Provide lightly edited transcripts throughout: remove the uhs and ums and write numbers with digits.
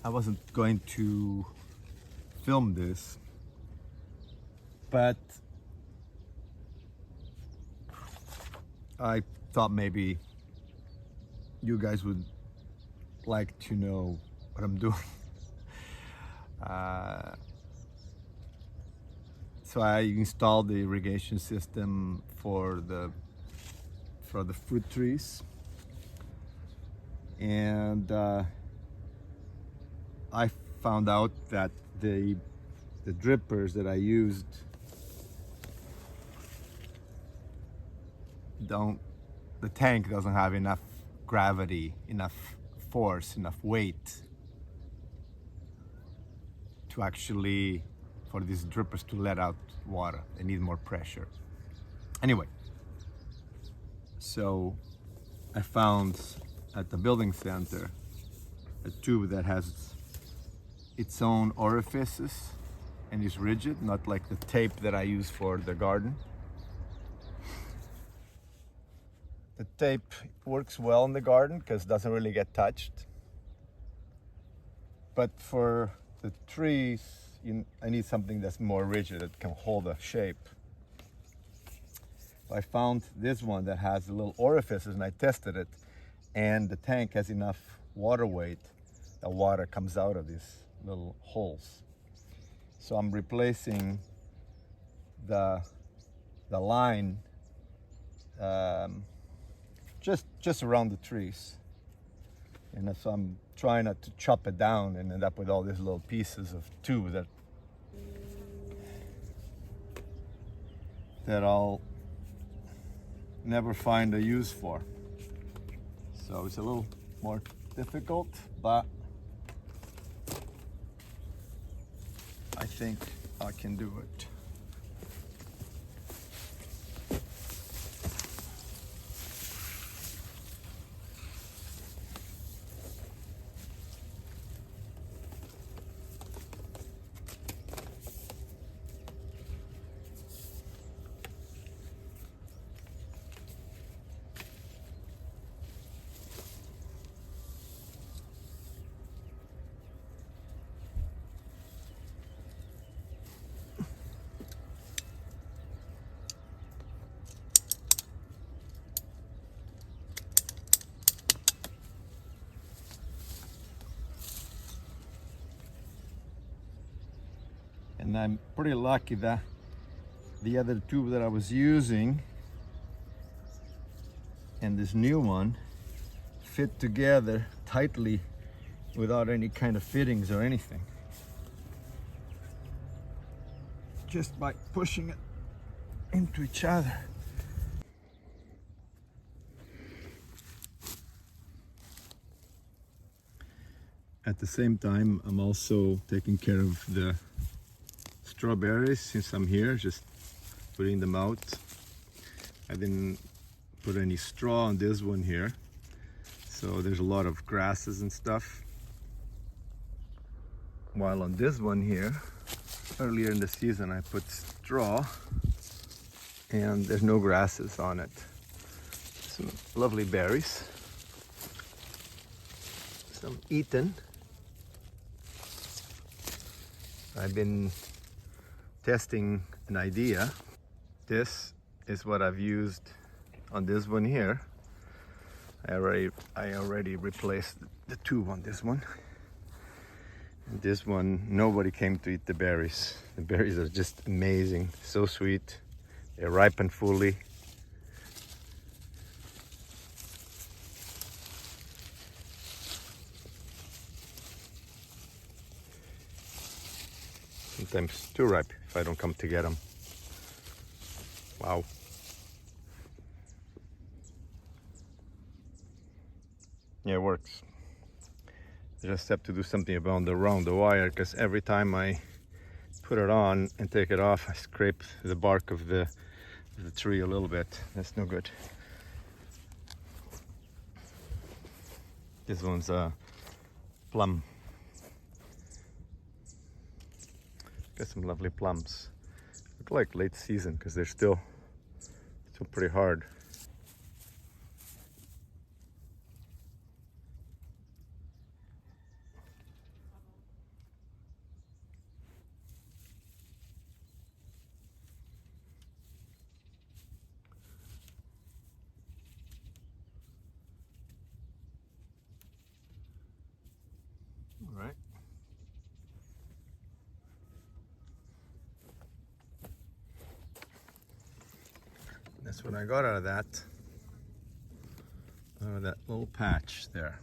I wasn't going to film this, but I thought maybe you guys would like to know what I'm doing. So I installed the irrigation system for the fruit trees, and I found out that the drippers that I used the tank doesn't have enough gravity, enough force, enough weight to actually, for these drippers to let out water. They need more pressure. Anyway, so I found at the building center a tube that has its own orifices and is rigid, not like the tape that I use for the garden. The tape works well in the garden because it doesn't really get touched. But for the trees, I need something that's more rigid, that can hold a shape. I found this one that has little orifices, and I tested it, and the tank has enough water weight that water comes out of these little holes. So I'm replacing the line just around the trees, and so I'm trying not to chop it down and end up with all these little pieces of tube that I'll never find a use for. So it's a little more difficult, but I think I can do it. And I'm pretty lucky that the other tube that I was using and this new one fit together tightly without any kind of fittings or anything. Just by pushing it into each other. At the same time, I'm also taking care of the strawberries since I'm here, just putting them out. I didn't put any straw on this one here, so there's a lot of grasses and stuff. While on this one here, earlier in the season I put straw and there's no grasses on it. Some lovely berries, some eaten. I've been testing an idea. This is what I've used on this one here. I already replaced the tube on this one. And this one, nobody came to eat the berries. The berries are just amazing, so sweet. They ripen fully. Sometimes too ripe if I don't come to get them. Wow. Yeah, it works. I just have to do something around the wire, because every time I put it on and take it off, I scrape the bark of the tree a little bit. That's no good. This one's a plum. Got some lovely plums. Look like late season because they're still pretty hard. That's what I got out of that little patch there.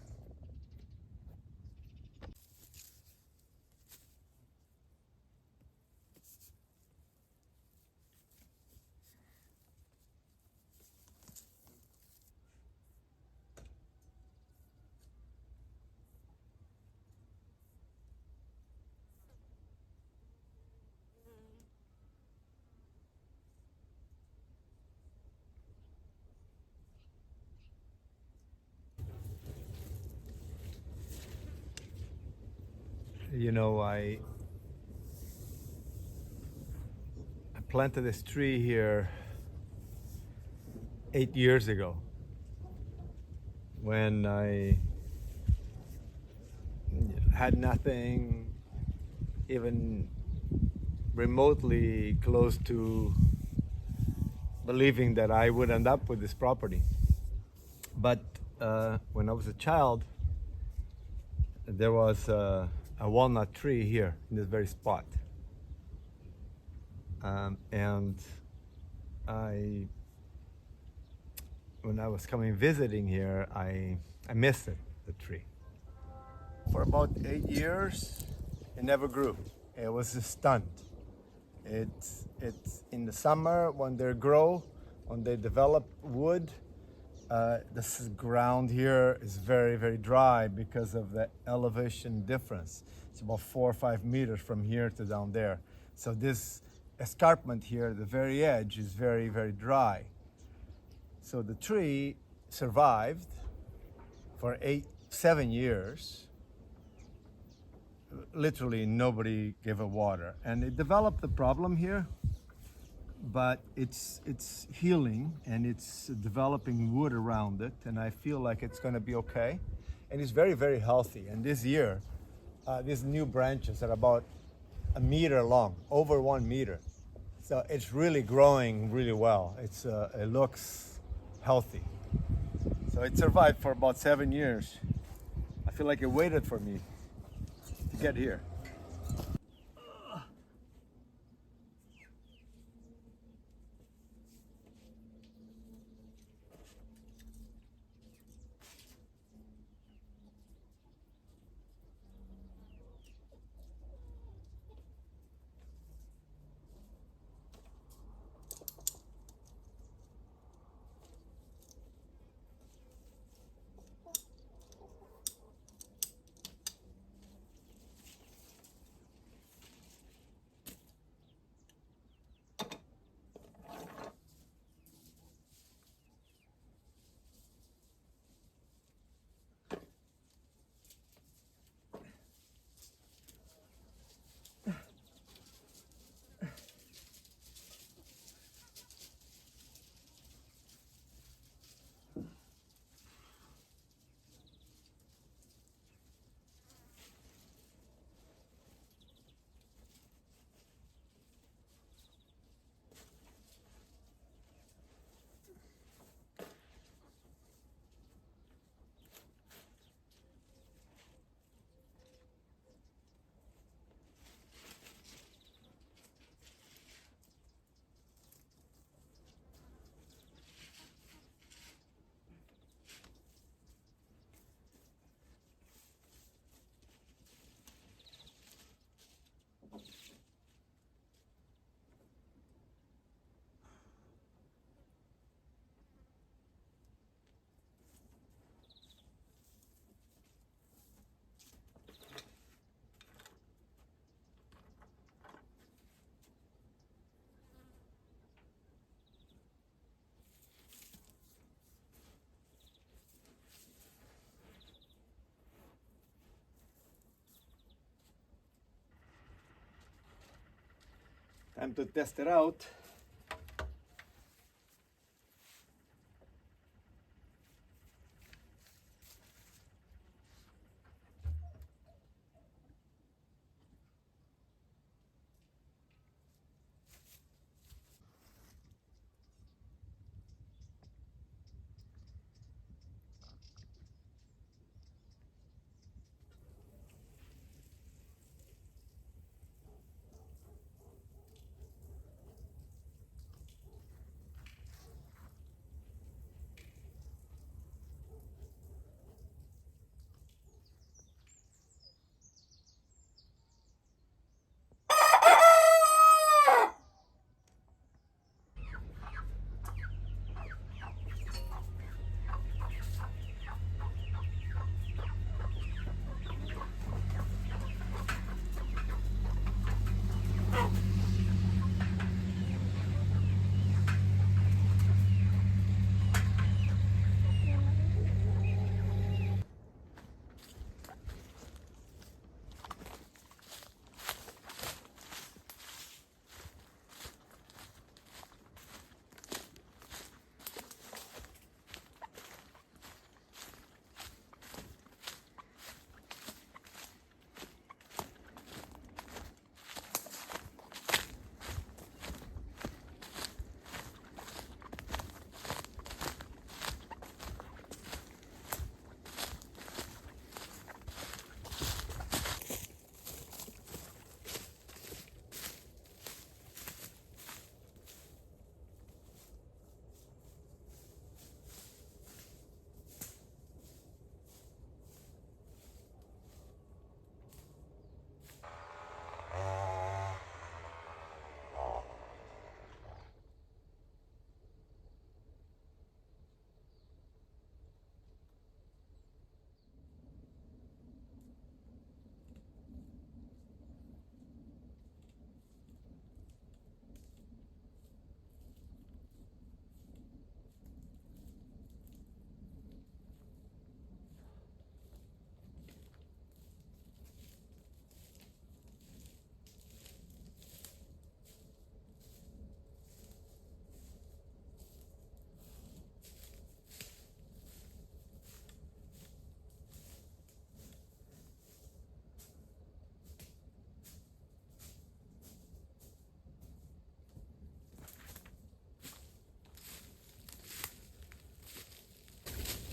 You know, I planted this tree here 8 years ago when I had nothing even remotely close to believing that I would end up with this property. But when I was a child, there was a walnut tree here in this very spot. And when I was coming visiting here, I missed it, the tree. For about 8 years, it never grew. It was a stunt. It's in the summer when they grow, when they develop wood, this ground here is very, very dry because of the elevation difference. It's about 4 or 5 meters from here to down there. So this escarpment here at the very edge is very, very dry. So the tree survived for 7 years. Literally nobody gave it water. And it developed the problem here, but it's healing and it's developing wood around it, and I feel like it's going to be okay. And it's very, very healthy. And this year, these new branches are about 1 meter long, over 1 meter. So it's really growing really well. It looks healthy. So it survived for about 7 years. I feel like it waited for me to get here. Time to test it out.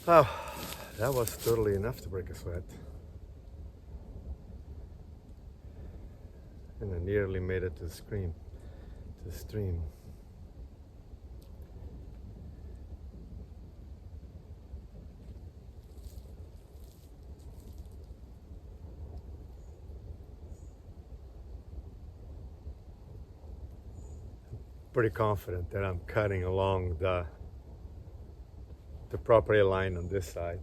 Oh, that was totally enough to break a sweat. And I nearly made it to the stream. Pretty confident that I'm cutting along the property line on this side.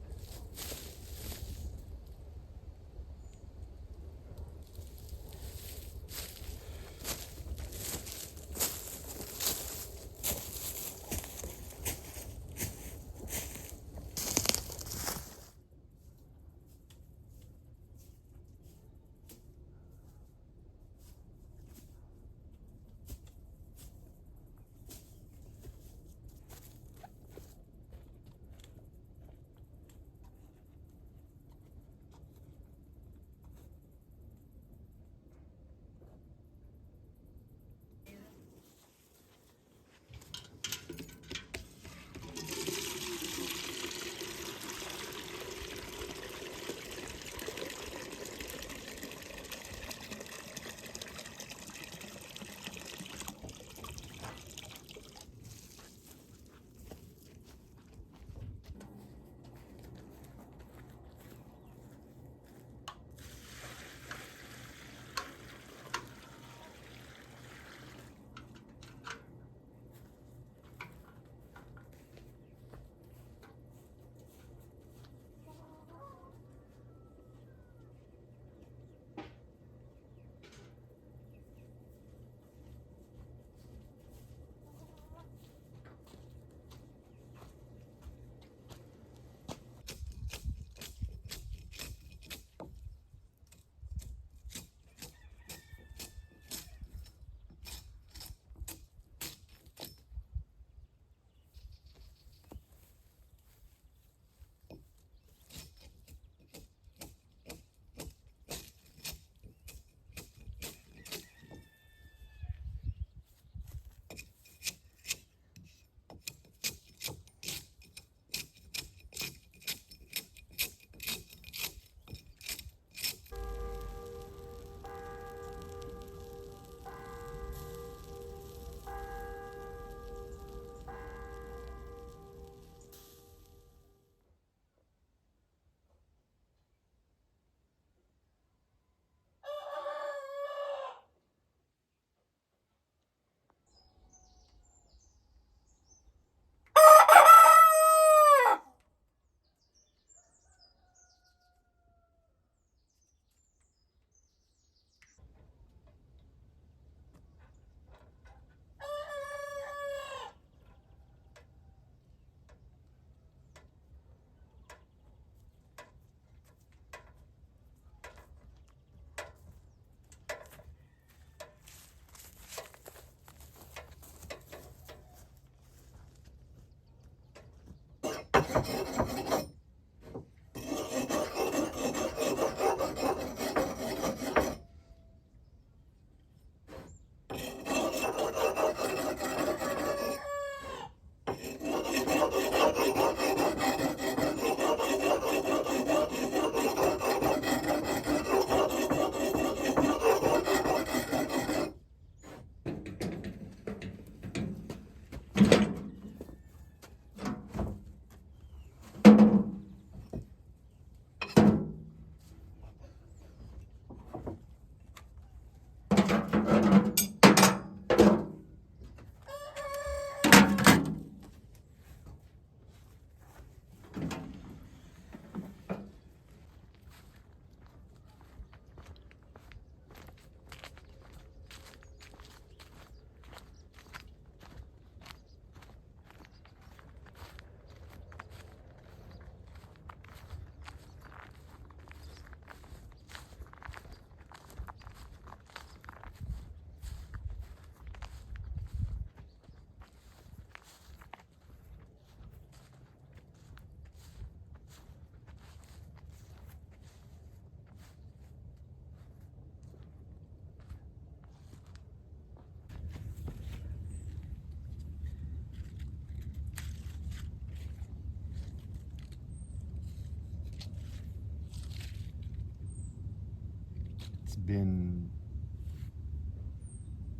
been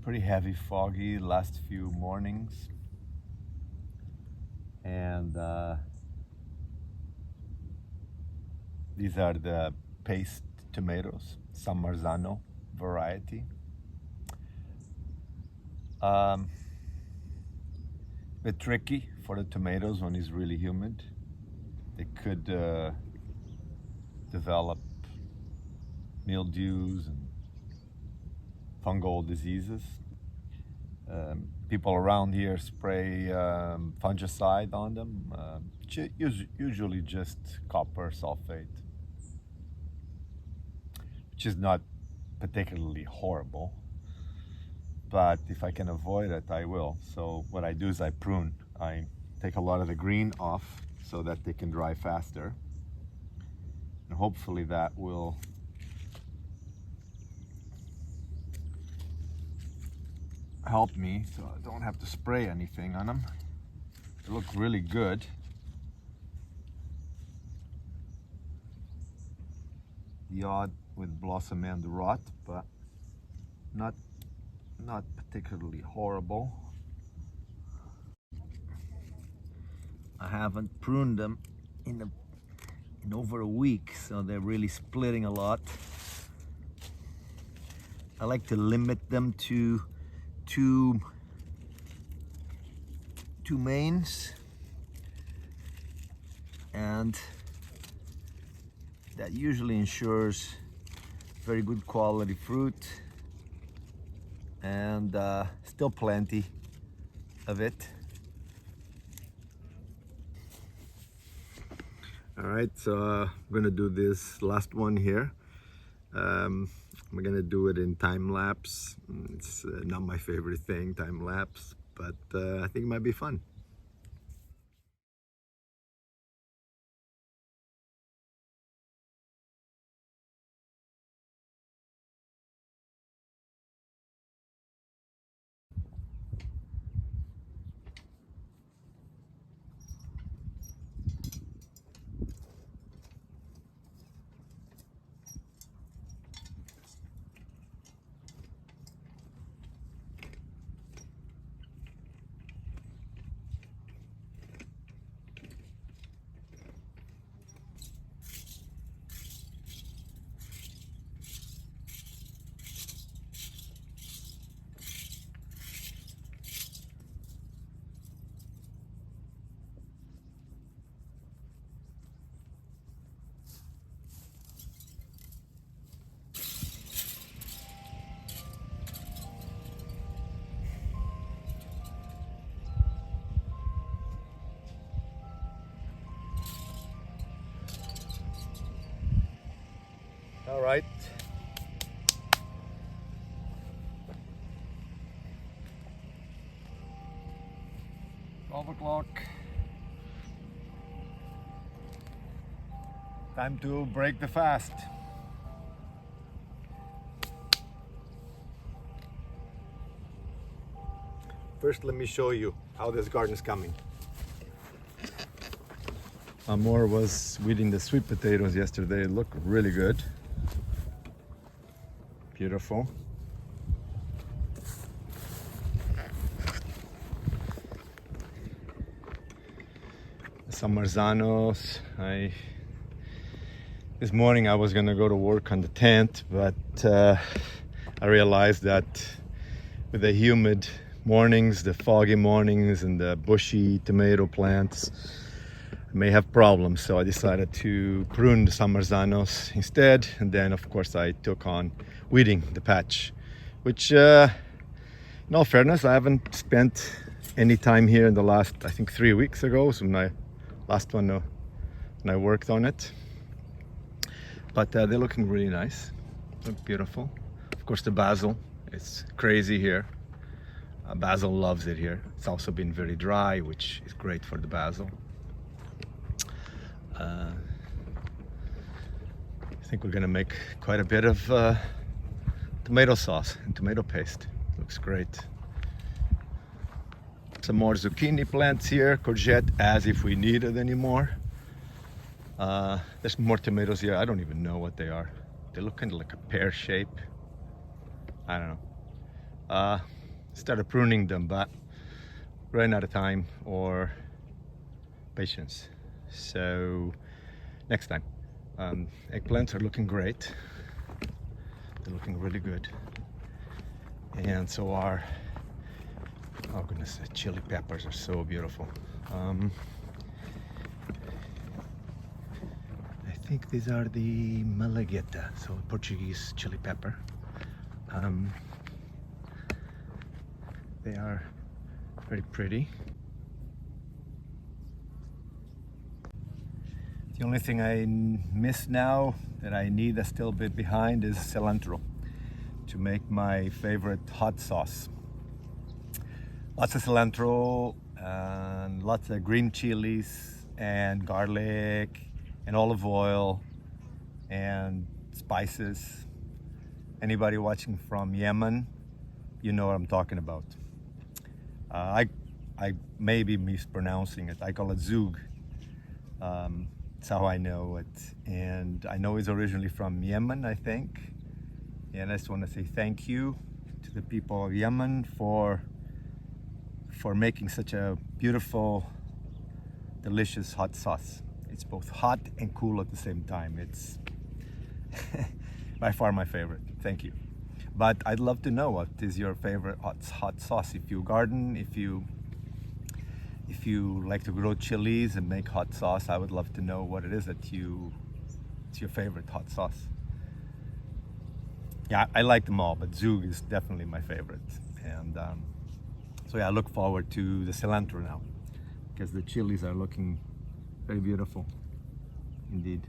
pretty heavy foggy last few mornings, and these are the paste tomatoes, San Marzano variety. Bit tricky for the tomatoes when it's really humid. They could develop mildews and fungal diseases. People around here spray fungicide on them, usually just copper sulfate, which is not particularly horrible, but if I can avoid it, I will. So what I do is I prune. I take a lot of the green off so that they can dry faster, and hopefully that will help me so I don't have to spray anything on them. They look really good. The odd with blossom and rot, but not particularly horrible. I haven't pruned them in over a week, so they're really splitting a lot. I like to limit them to two mains, and that usually ensures very good quality fruit and still plenty of it. All right, so I'm gonna do this last one here. I'm gonna do it in time lapse. It's not my favorite thing, time lapse, but I think it might be fun. All right. $12 o'clock. Time to break the fast. First, let me show you how this garden's coming. Amor was weeding the sweet potatoes yesterday. It looked really good. Beautiful. Some Marzanos. This morning I was gonna go to work on the tent, but I realized that with the humid mornings, the foggy mornings, and the bushy tomato plants, I may have problems. So I decided to prune the San Marzanos instead, and then of course I took on weeding the patch, which in all fairness, I haven't spent any time here in the last, I think 3 weeks ago, so my last one when I worked on it. But they're looking really nice, look beautiful. Of course the basil, it's crazy here. Basil loves it here. It's also been very dry, which is great for the basil. I think we're gonna make quite a bit of tomato sauce and tomato paste. Looks great. Some more zucchini plants here, courgette, as if we need it anymore. There's more tomatoes here. I don't even know what they are. They look kind of like a pear shape. I don't know. Started pruning them, but ran out of time or patience. So next time. Eggplants are looking great. They're looking really good. And so are, oh goodness, the chili peppers are so beautiful. I think these are the malagueta, so Portuguese chili pepper. They are very pretty. The only thing I miss now that I need a still bit behind is cilantro to make my favorite hot sauce. Lots of cilantro and lots of green chilies and garlic and olive oil and spices. Anybody watching from Yemen, you know what I'm talking about. I may be mispronouncing it. I call it zoug. That's how I know it. And I know it's originally from Yemen, I think. And I just want to say thank you to the people of Yemen for making such a beautiful, delicious hot sauce. It's both hot and cool at the same time. It's by far my favorite. Thank you. But I'd love to know what is your favorite hot sauce. If you garden, if you like to grow chilies and make hot sauce, I would love to know what it is that it's your favorite hot sauce. Yeah, I like them all, but zoug is definitely my favorite. And so yeah, I look forward to the cilantro now because the chilies are looking very beautiful indeed.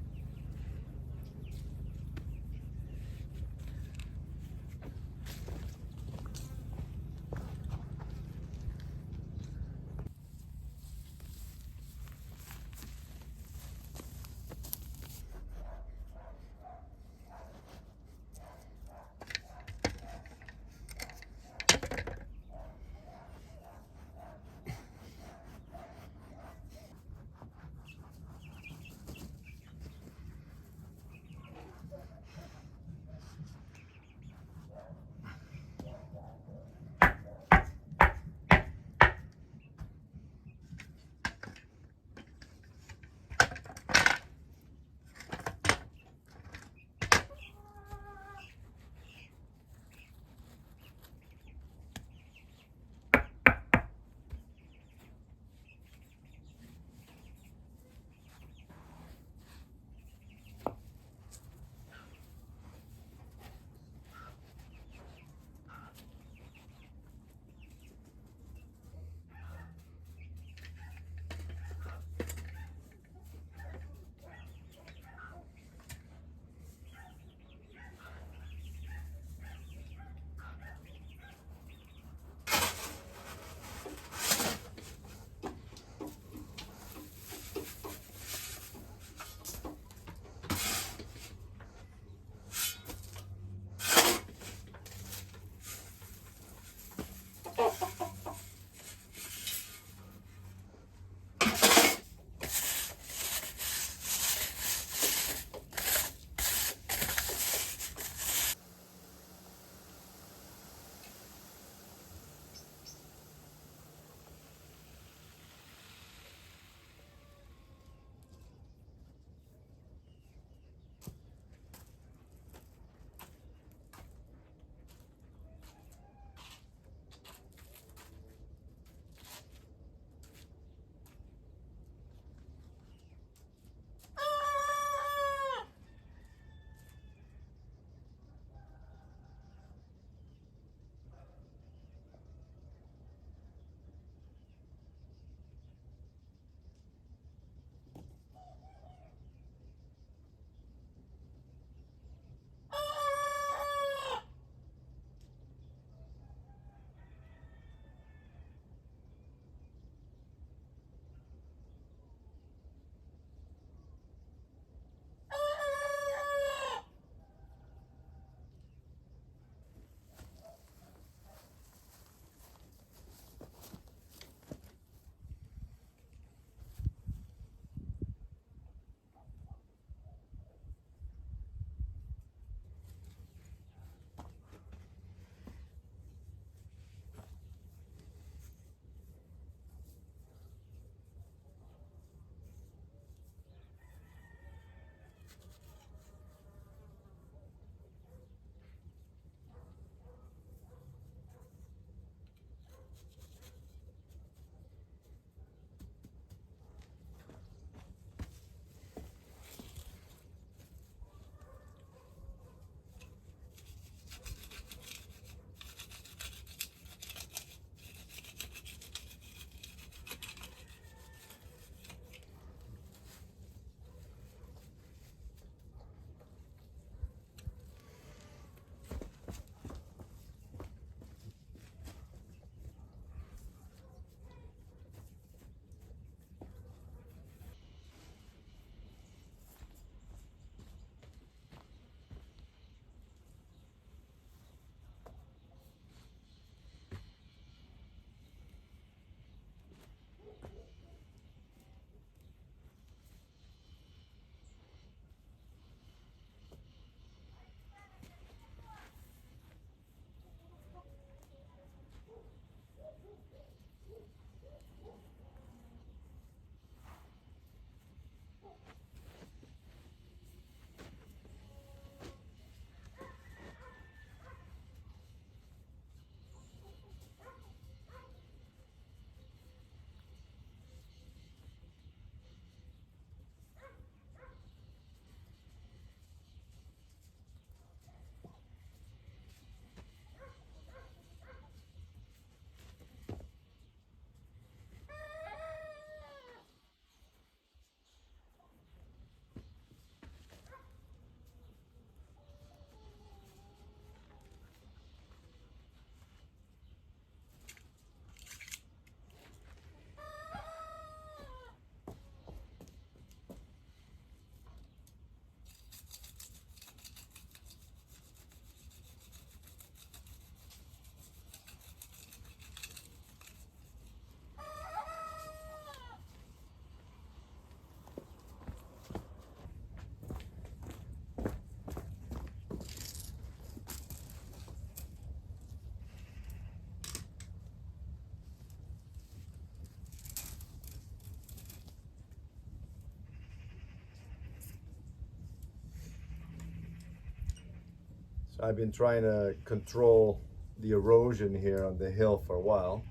I've been trying to control the erosion here on the hill for a while.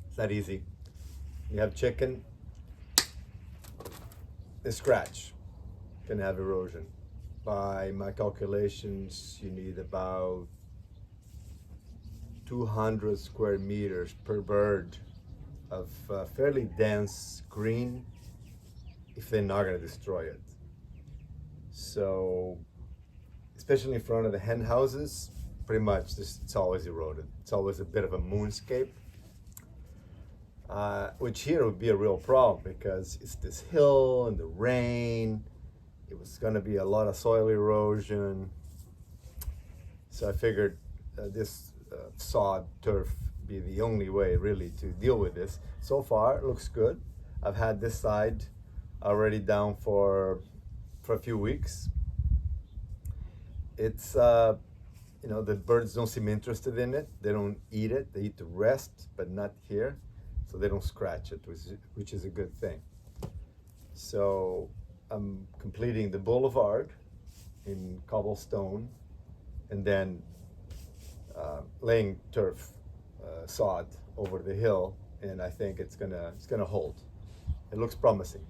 It's not easy. You have chicken, they scratch, can have erosion. By my calculations, you need about 200 square meters per bird of fairly dense green if they're not going to destroy it. So, especially in front of the hen houses, pretty much it's always eroded. It's always a bit of a moonscape, which here would be a real problem because it's this hill and the rain. It was going to be a lot of soil erosion. So I figured this sod turf be the only way really to deal with this. So far it looks good. I've had this side already down for a few weeks. It's you know, the birds don't seem interested in it. They don't eat it. They eat the rest, but not here. So they don't scratch it, which is a good thing. So I'm completing the boulevard in cobblestone and then laying turf sod over the hill, and I think it's gonna hold. It looks promising.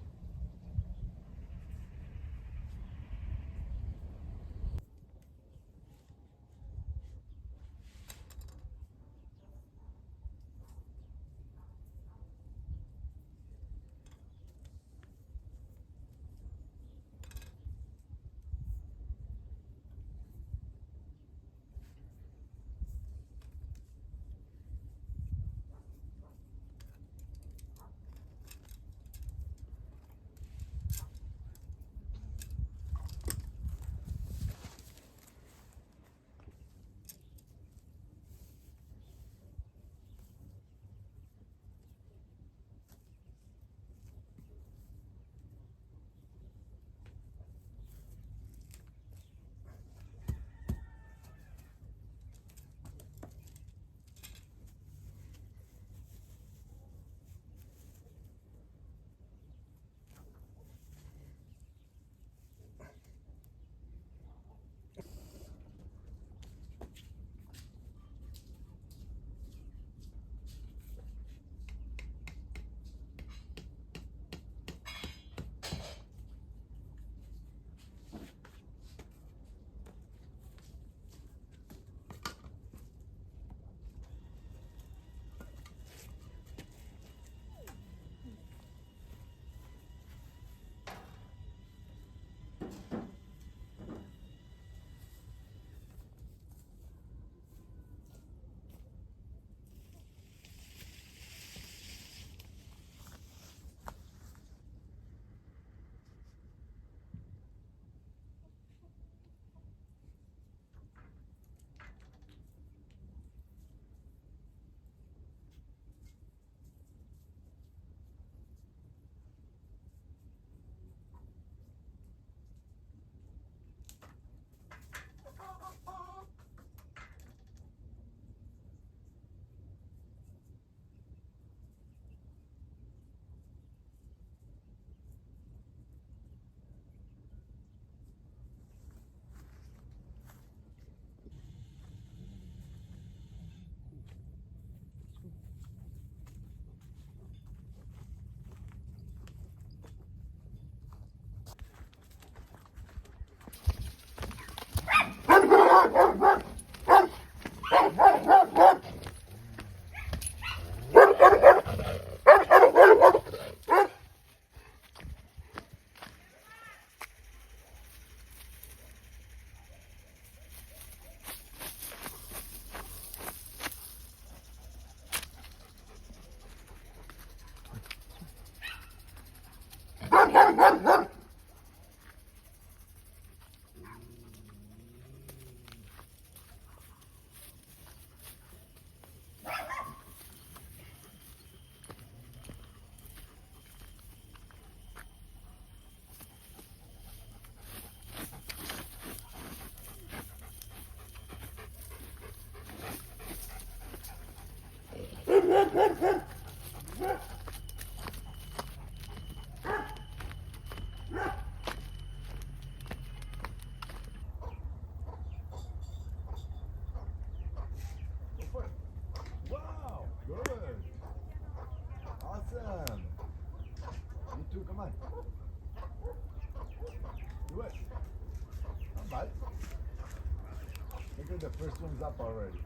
the first one's up already.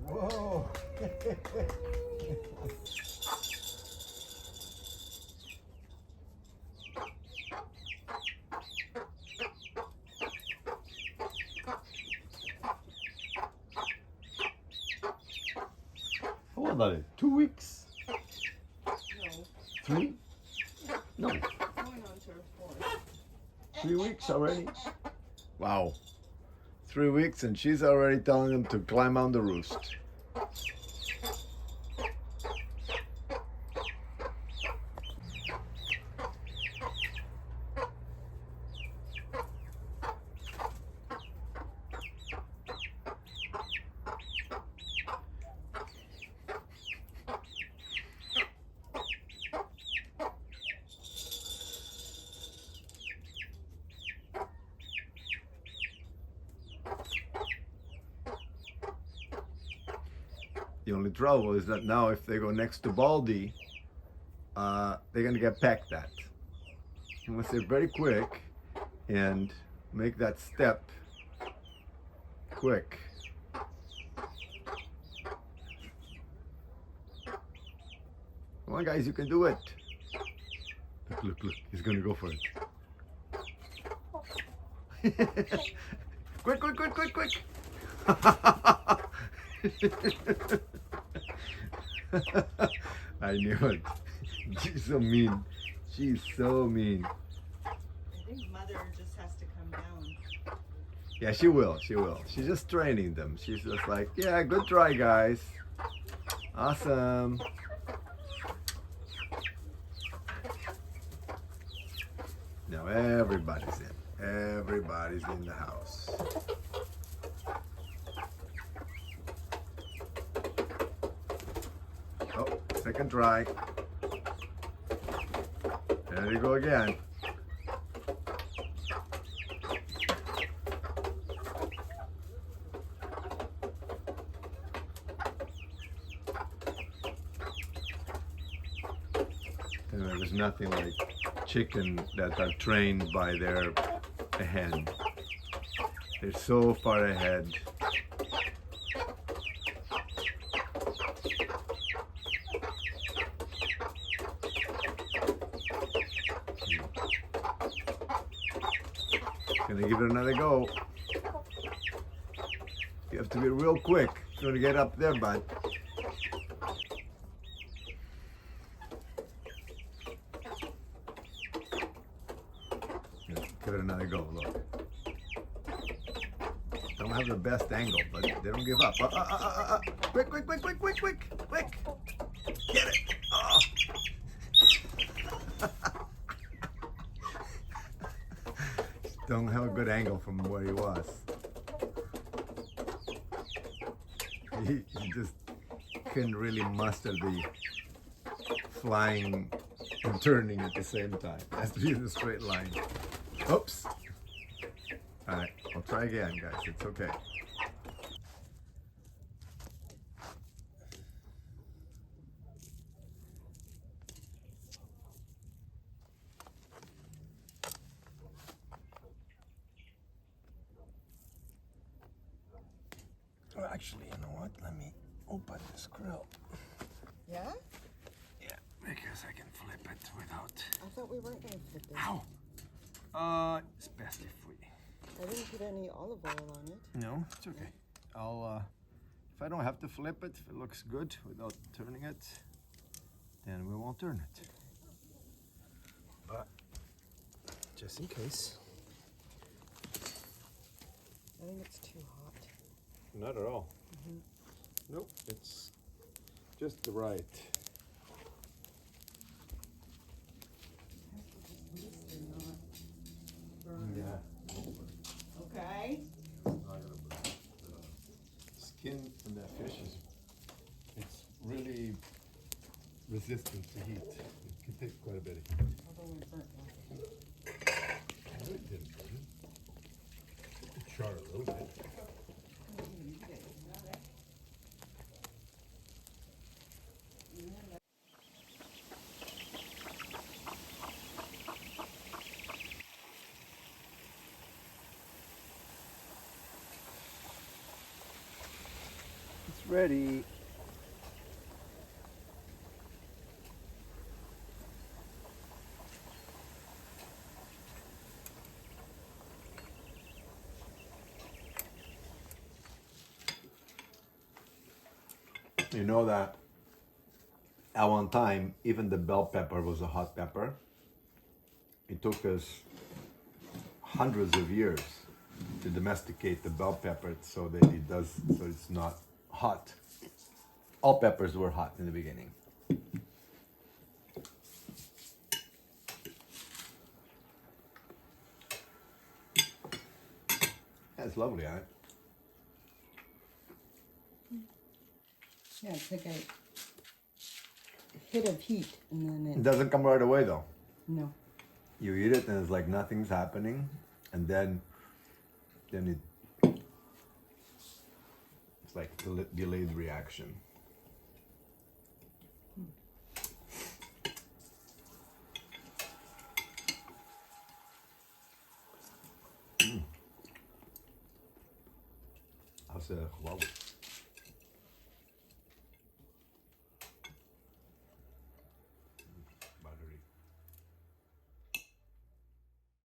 Whoa! How old are they? 2 weeks? No. 3? No. Going on to her 4th. 3 weeks already? Wow. 3 weeks and she's already telling them to climb on the roost. The only trouble is that now if they go next to Baldy, they're gonna get pecked at. Unless they're very quick and make that step quick. Come on guys, you can do it. Look, look, look, he's gonna go for it. Quick, quick, quick, quick, quick. I knew it. She's so mean. She's so mean. I think Mother just has to come down. Yeah, she will. She will. She's just training them. She's just like, yeah, good try, guys. Awesome. Now everybody's in. Everybody's in the house. Oh, second try. There you go again. And there's nothing like chicken that are trained by their hen. They're so far ahead. Gonna give it another go. You have to be real quick if you want to get up there, bud. Give it another go, look. Don't have the best angle, but they don't give up. Quick, quick, quick, quick, quick, quick, quick. Get it. Oh. Don't have a good angle from where he was. He just couldn't really muster the flying and turning at the same time. It has to be in a straight line. Oops. All right, I'll try again, guys. It's okay. Well, actually, you know what? Let me open this grill. Yeah? Yeah, because I can flip it without... I thought we weren't going to flip it. Ow! It's best if we... I didn't put any olive oil on it. No, it's okay. I'll, if I don't have to flip it, if it looks good without turning it, then we won't turn it. But, just in case. I think it's too hot. Not at all. Nope, it's just the right. Yeah. Okay. The skin on that fish is, it's really resistant to heat. It can take quite a bit of heat. Although we burnt one. No, it didn't burn. It charred a little bit. Ready. You know that at one time, even the bell pepper was a hot pepper. It took us hundreds of years to domesticate the bell pepper so that it's not hot. All peppers were hot in the beginning. That's lovely, huh? Yeah, it's like a hit of heat, and then It doesn't come right away though. no. You eat it and it's like nothing's happening, and then it's like delayed reaction. How's it?